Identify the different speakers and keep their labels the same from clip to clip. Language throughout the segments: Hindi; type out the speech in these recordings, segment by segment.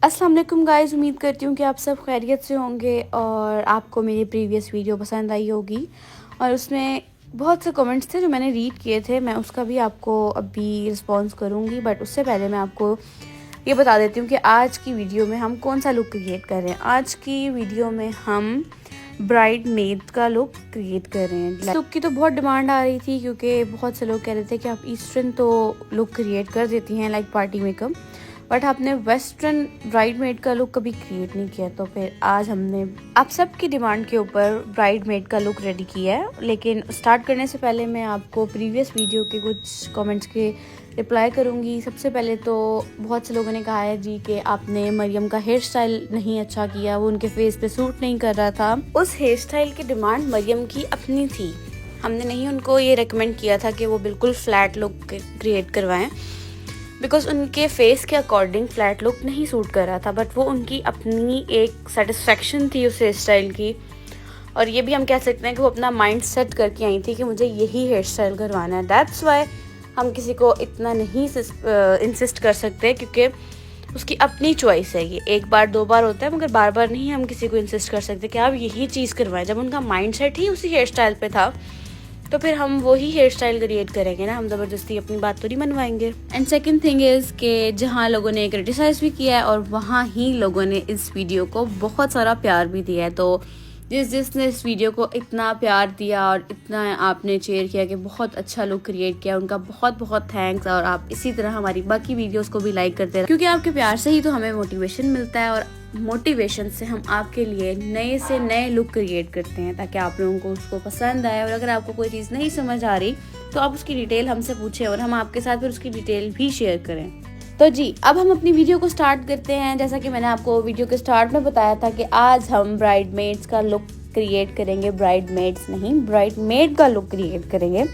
Speaker 1: अस्सलाम वालेकुम गाइस, उम्मीद करती हूँ कि आप सब खैरियत से होंगे और आपको मेरी प्रीवियस वीडियो पसंद आई होगी। और उसमें बहुत से कमेंट्स थे जो मैंने रीड किए थे, मैं उसका भी आपको अभी रिस्पॉन्स करूँगी। बट उससे पहले मैं आपको ये बता देती हूँ कि आज की वीडियो में हम कौन सा लुक क्रिएट कर रहे हैं। आज की वीडियो में हम ब्राइड मेड का लुक क्रिएट कर रहे हैं। लुक की तो बहुत डिमांड आ रही थी क्योंकि बहुत से लोग कह रहे थे कि आप ईस्टर्न तो लुक क्रिएट कर देती हैं लाइक पार्टी मेकअप, बट आपने वेस्टर्न ब्राइडमेड का लुक कभी क्रिएट नहीं किया। तो फिर आज हमने आप सबकी डिमांड के ऊपर ब्राइडमेड का लुक रेडी किया है। लेकिन स्टार्ट करने से पहले मैं आपको प्रीवियस वीडियो के कुछ कमेंट्स के रिप्लाई करूंगी। सबसे पहले तो बहुत से लोगों ने कहा है जी कि आपने मरियम का हेयर स्टाइल नहीं अच्छा किया, वो उनके फेस पे सूट नहीं कर रहा था। उस हेयर स्टाइल की डिमांड मरियम की अपनी थी, हमने नहीं उनको ये रेकमेंड किया था कि वो बिल्कुल फ्लैट लुक क्रिएट करवाएं, बिकॉज उनके फेस के अकॉर्डिंग फ्लैट लुक नहीं सूट कर रहा था। बट वो उनकी अपनी एक सेटिस्फेक्शन थी उस हेयर स्टाइल की, और ये भी हम कह सकते हैं कि वो अपना माइंड सेट करके आई थी कि मुझे यही हेयर स्टाइल करवाना है। दैट्स वाई हम किसी को इतना नहीं इंसिस्ट कर सकते, क्योंकि उसकी अपनी चॉइस है। ये एक बार दो बार होता है, मगर बार बार नहीं हम किसी को इंसिस्ट कर सकते कि आप यही चीज़ करवाएं। जब उनका माइंड सेट ही उसी हेयर स्टाइल पे था तो फिर हम वही हेयर स्टाइल क्रिएट करेंगे ना, हम ज़बरदस्ती अपनी बात तो नहीं मनवाएंगे। एंड सेकंड थिंग इज़ कि जहाँ लोगों ने क्रिटिसाइज़ भी किया है और वहाँ ही लोगों ने इस वीडियो को बहुत सारा प्यार भी दिया है। तो जिसने इस वीडियो को इतना प्यार दिया और इतना आपने चेयर किया कि बहुत अच्छा लुक क्रिएट किया, उनका बहुत बहुत थैंक्स। और आप इसी तरह हमारी बाकी वीडियोस को भी लाइक करते रहे, क्योंकि आपके प्यार से ही तो हमें मोटिवेशन मिलता है, और मोटिवेशन से हम आपके लिए नए से नए लुक क्रिएट करते हैं ताकि आप लोगों को उसको पसंद आए। और अगर आपको कोई चीज़ नहीं समझ आ रही तो आप उसकी डिटेल हमसे पूछें और हम आपके साथ फिर उसकी डिटेल भी शेयर करें। तो जी, अब हम अपनी वीडियो को स्टार्ट करते हैं। जैसा कि मैंने आपको वीडियो के स्टार्ट में बताया था कि आज हम ब्राइडमेड्स का लुक क्रिएट करेंगे। ब्राइडमेड्स नहीं, ब्राइडमेड का लुक क्रिएट करेंगे।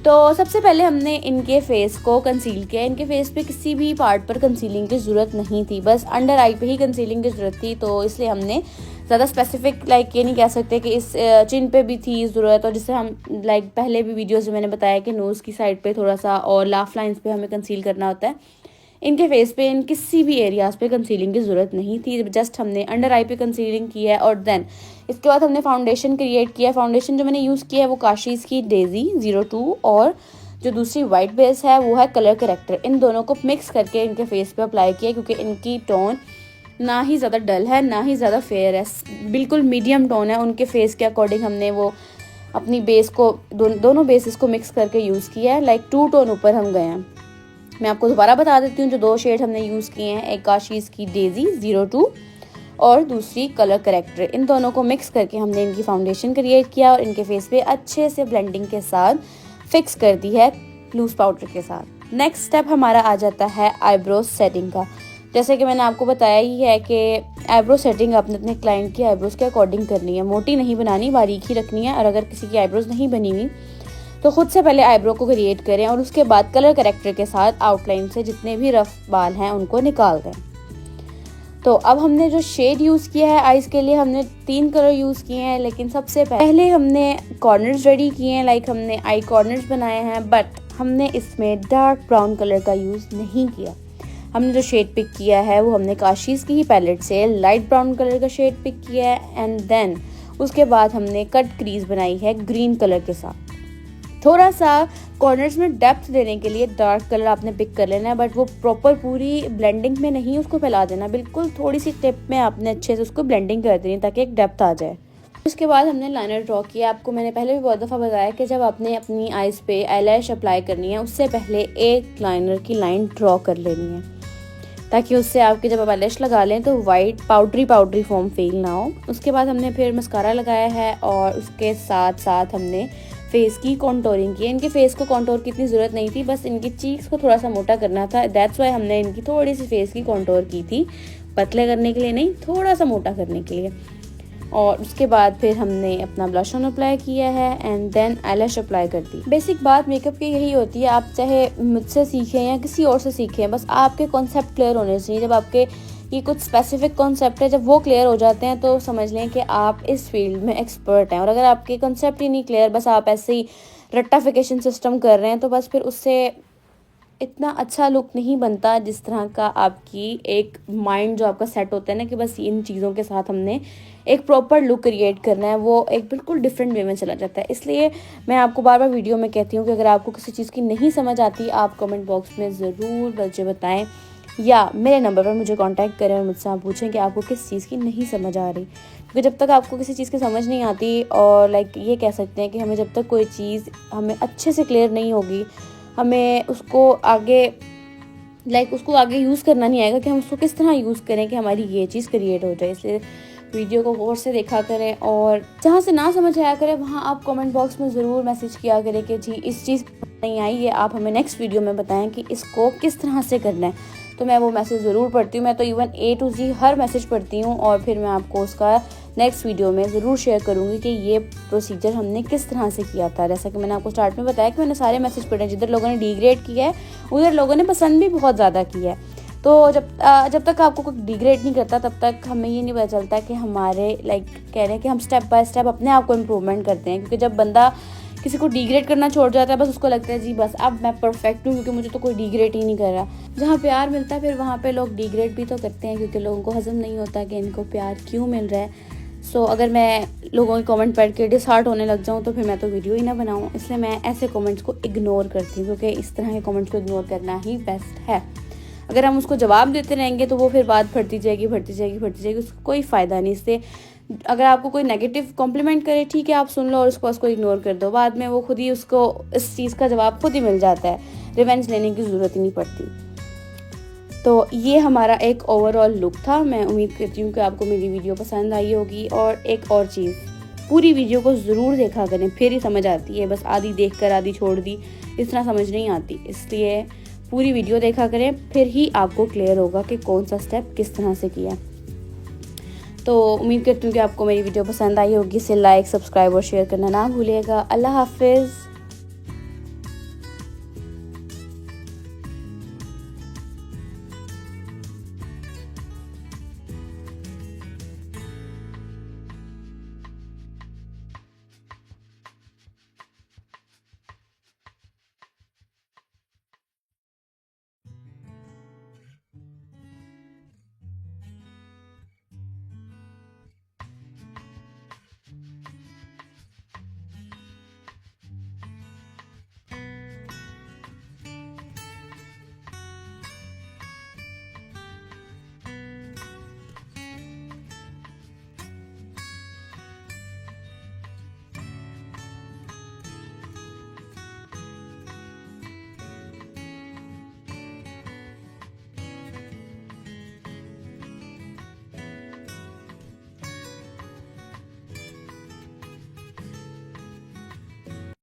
Speaker 1: तो सबसे पहले हमने इनके फेस को कंसील किया। इनके फेस पे किसी भी पार्ट पर कंसीलिंग की ज़रूरत नहीं थी, बस अंडर आई पे ही कंसीलिंग की ज़रूरत थी। तो इसलिए हमने ज़्यादा स्पेसिफिक लाइक ये नहीं कह सकते कि इस चिन पे भी थी ज़रूरत, और जिससे हम लाइक पहले भी वीडियोज़ में मैंने बताया कि नोज़ की साइड पे थोड़ा सा और लाफ लाइन्स पे हमें कंसील करना होता है। इनके फेस पे इन किसी भी एरियाज पे कंसीलिंग की ज़रूरत नहीं थी, जस्ट हमने अंडर आई पे कंसीलिंग की है। और देन इसके बाद हमने फाउंडेशन क्रिएट किया। फाउंडेशन जो मैंने यूज़ किया है वो काशीज़ की डेजी 02, और जो दूसरी वाइट बेस है वो है कलर करेक्टर। इन दोनों को मिक्स करके इनके फेस पे अप्लाई किया, क्योंकि इनकी टोन ना ही ज़्यादा डल है ना ही ज़्यादा फेयर है, बिल्कुल मीडियम टोन है। उनके फेस के अकॉर्डिंग हमने वो अपनी बेस को दोनों बेसिस को मिक्स करके यूज़ किया है। लाइक 2 टोन ऊपर हम गए हैं। मैं आपको दोबारा बता देती हूँ जो 2 शेड हमने यूज़ किए हैं, एक काशीज़ की डेजी 02 और दूसरी कलर करेक्टर। इन दोनों को मिक्स करके हमने इनकी फाउंडेशन क्रिएट किया और इनके फेस पे अच्छे से ब्लेंडिंग के साथ फिक्स कर दी है लूज पाउडर के साथ। नेक्स्ट स्टेप हमारा आ जाता है आईब्रो सेटिंग का। जैसे कि मैंने आपको बताया ही है कि आईब्रो सेटिंग आपने अपने क्लाइंट की आईब्रोज के अकॉर्डिंग करनी है, मोटी नहीं बनानी, बारीक ही रखनी है। और अगर किसी की आईब्रोज नहीं बनी हुई तो खुद से पहले आईब्रो को क्रिएट करें और उसके बाद कलर करेक्टर के साथ आउटलाइन से जितने भी रफ बाल हैं उनको निकाल दें। तो अब हमने जो शेड यूज़ किया है आईज के लिए, हमने 3 कलर यूज़ किए हैं। लेकिन सबसे पहले हमने कॉर्नर्स रेडी किए हैं, लाइक हमने आई कॉर्नर्स बनाए हैं, बट हमने इसमें डार्क ब्राउन कलर का यूज़ नहीं किया। हमने जो शेड पिक किया है वो हमने काशीज़ की ही पैलेट से लाइट ब्राउन कलर का शेड पिक किया है। एंड देन उसके बाद हमने कट क्रीज बनाई है ग्रीन कलर के साथ। थोड़ा सा कॉर्नर्स में डेप्थ देने के लिए डार्क कलर आपने पिक कर लेना है, बट वो प्रॉपर पूरी ब्लेंडिंग में नहीं उसको फैला देना, बिल्कुल थोड़ी सी टिप में आपने अच्छे से उसको ब्लेंडिंग कर देनी ताकि एक डेप्थ आ जाए। उसके बाद हमने लाइनर ड्रॉ किया। आपको मैंने पहले भी बहुत दफ़ा बताया कि जब आपने अपनी आईज पे आईलैश अप्लाई करनी है उससे पहले एक लाइनर की लाइन ड्रॉ कर लेनी है, ताकि उससे आपके जब आप आईलैश लगा लें तो वाइट पाउडरी फॉर्म फील ना हो। उसके बाद हमने फिर मस्कारा लगाया है और उसके साथ साथ हमने फेस की कॉन्टोरिंग की। इनके फेस को कॉन्टोर की इतनी ज़रूरत नहीं थी, बस इनकी चीक्स को थोड़ा सा मोटा करना था। दैट्स वाई हमने इनकी थोड़ी सी फेस की कॉन्टोर की थी, पतले करने के लिए नहीं, थोड़ा सा मोटा करने के लिए। और उसके बाद फिर हमने अपना ब्लश ऑन अप्लाई किया है एंड देन आईलैश अप्लाई कर दी। बेसिक बात मेकअप की यही होती है, आप चाहे मुझसे सीखें या किसी और से सीखें, बस आपके कॉन्सेप्ट क्लियर होने चाहिए। जब आपके ये कुछ स्पेसिफिक कॉन्सेप्ट है, जब वो क्लियर हो जाते हैं तो समझ लें कि आप इस फील्ड में एक्सपर्ट हैं। और अगर आपके कॉन्सेप्ट ही नहीं क्लियर, बस आप ऐसे ही रट्टाफिकेशन सिस्टम कर रहे हैं, तो बस फिर उससे इतना अच्छा लुक नहीं बनता जिस तरह का आपकी एक माइंड जो आपका सेट होता है ना कि बस इन चीज़ों के साथ हमने एक प्रॉपर लुक क्रिएट करना है, वो एक बिल्कुल डिफरेंट वे में चला जाता है। इसलिए मैं आपको बार बार वीडियो में कहती हूँ कि अगर आपको किसी चीज़ की नहीं समझ आती, आप कमेंट बॉक्स में ज़रूर मुझे बताएं या मेरे नंबर पर मुझे कांटेक्ट करें और मुझसे आप पूछें कि आपको किस चीज़ की नहीं समझ आ रही। क्योंकि जब तक आपको किसी चीज़ की समझ नहीं आती, और ये कह सकते हैं कि हमें जब तक कोई चीज़ हमें अच्छे से क्लियर नहीं होगी, हमें उसको आगे उसको आगे यूज़ करना नहीं आएगा कि हम उसको किस तरह यूज़ करें कि हमारी ये चीज़ क्रिएट हो जाए। इसलिए वीडियो को गौर से देखा करें, और जहाँ से ना समझ आया करें वहाँ आप कमेंट बॉक्स में ज़रूर मैसेज किया करें कि जी इस चीज़ नहीं आई, ये आप हमें नेक्स्ट वीडियो में बताएं कि इसको किस तरह से करना है। तो मैं वो मैसेज ज़रूर पढ़ती हूँ, मैं तो even A to Z her message पढ़ती हूँ, और फिर मैं आपको उसका नेक्स्ट वीडियो में ज़रूर शेयर करूँगी कि ये प्रोसीजर हमने किस तरह से किया था। जैसा कि मैंने आपको स्टार्ट में बताया कि मैंने सारे मैसेज पढ़े, जिधर लोगों ने डिग्रेड किया है उधर लोगों ने पसंद भी बहुत ज़्यादा किया है। तो जब तक आपको कोई डिग्रेड नहीं करता तब तक हमें ये नहीं पता चलता कि हमारे कह रहे हैं कि हम स्टेप बाय स्टेप अपने आप को इम्प्रूवमेंट करते हैं। क्योंकि जब बंदा किसी को डिग्रेड करना छोड़ जाता है, बस उसको लगता है जी बस अब मैं परफेक्ट हूँ क्योंकि मुझे तो कोई डिग्रेड ही नहीं कर रहा। जहाँ प्यार मिलता है फिर वहाँ पे लोग डिग्रेड भी तो करते हैं, क्योंकि लोगों को हजम नहीं होता कि इनको प्यार क्यों मिल रहा है। सो अगर मैं लोगों के कमेंट पढ़ के डिसहार्ट होने लग जाऊँ तो फिर मैं तो वीडियो ही ना बनाऊँ। इसलिए मैं ऐसे कमेंट्स को इग्नोर करती हूँ, क्योंकि इस तरह के कमेंट्स को इग्नोर करना ही बेस्ट है। अगर हम उसको जवाब देते रहेंगे तो वो फिर बात बढ़ती जाएगी, उसको कोई फ़ायदा नहीं। इससे अगर आपको कोई नेगेटिव कॉम्प्लीमेंट करे, ठीक है आप सुन लो और उसको इग्नोर कर दो, बाद में वो खुद ही उसको इस चीज़ का जवाब खुद ही मिल जाता है, रिवेंज लेने की ज़रूरत ही नहीं पड़ती। तो ये हमारा एक ओवरऑल लुक था। मैं उम्मीद करती हूँ कि आपको मेरी वीडियो पसंद आई होगी। और एक और चीज़, पूरी वीडियो को ज़रूर देखा करें, फिर ही समझ आती है। बस आधी देखकर आधी छोड़ दी, इस तरह समझ नहीं आती। इसलिए पूरी वीडियो देखा करें, फिर ही आपको क्लियर होगा कि कौन सा स्टेप किस तरह से किया। तो उम्मीद करती हूँ कि आपको मेरी वीडियो पसंद आई होगी। इसे लाइक, सब्सक्राइब और शेयर करना ना भूलिएगा। अल्लाह हाफिज़।